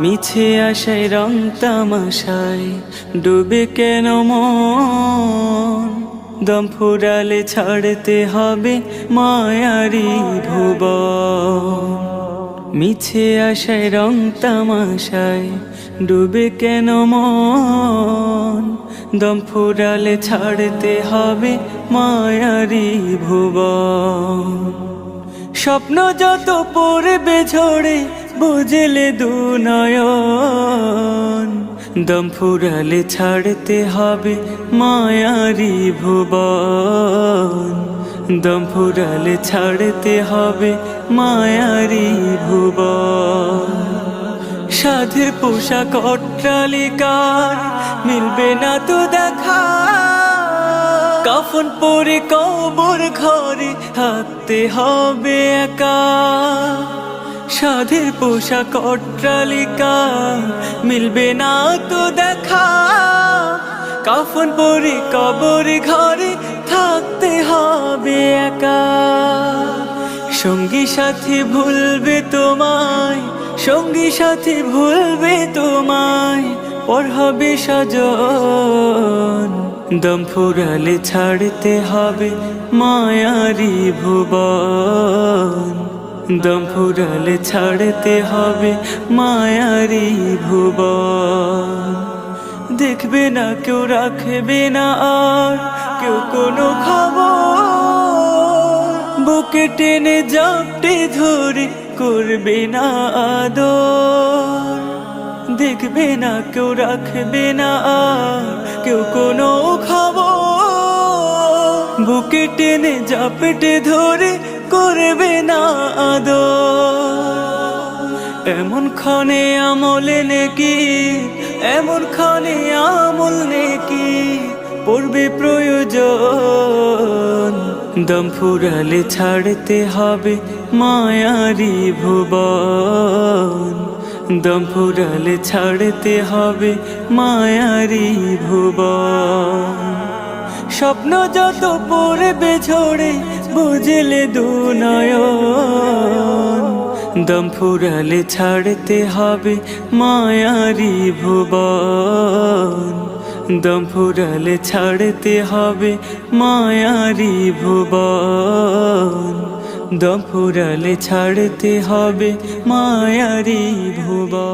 মিছে আশায় রং তামাশায় ডুবে কেন মন, দম ফুরালে ছাড়তে হবে মায়ারি ভুবন। মিছে আশায় রং তামাশায় ডুবে কেন মন, দম ফুরালে ছাড়তে হবে মায়ারি ভুবন। স্বপ্ন যত পড়বে ঝরে বুঝলে দু নয়ন, দম ফুরালে ছাড়তে হবে মায়ারি ভুবন। দম ফুরালে ছাড়তে হবে মায়ারি ভুবন। সাধের পোশাক অট্টালিকার মিলবে না তো দেখা, কাফন পরে কবর ঘরে থাকতে হবে একা। সাধের পোশাক অট্টালিকা মিলবে না তো দেখা, কাফন পরে কবর ঘরে থাকতে হবে একা। সঙ্গী সাথী ভুলবে তোমায়, সঙ্গী সাথী ভুলবে তোমায়, পর হবে সাজন। দম ফুরালে ছাড়তে হবে মায়ারি ভুবন, দম ফুরালে ছাড়তে হবে মায়ারি ভুবন। দেখবে না কেউ, রাখবে না আর কেউ কোনো খবর, বুকে টেনে জাপটে ধরে করবে না আদর। দেখবে না কেউ, রাখবে না আর কেউ কোনো খবর, বুকে টেনে জাপটে ধরে করবে না আদর। এমন ক্ষণে আমলে নেকি, এমন ক্ষণে আমল নেকি পড়বে প্রয়োজন। দম ফুরালে ছাড়তে হবে মায়ারি ভুবন, দম ফুরালে ছাড়তে হবে মায়ারি ভুবন। স্বপ্ন যত পড়বে ঝরে বুঝলে দু নয়ন, দম ফুরালে ছাড়তে হবে মায়ারি ভুবন। দম ফুরালে ছাড়তে হবে মায়ারি ভুবন, দম ফুরালে ছাড়তে হবে মায়ারি ভুবন।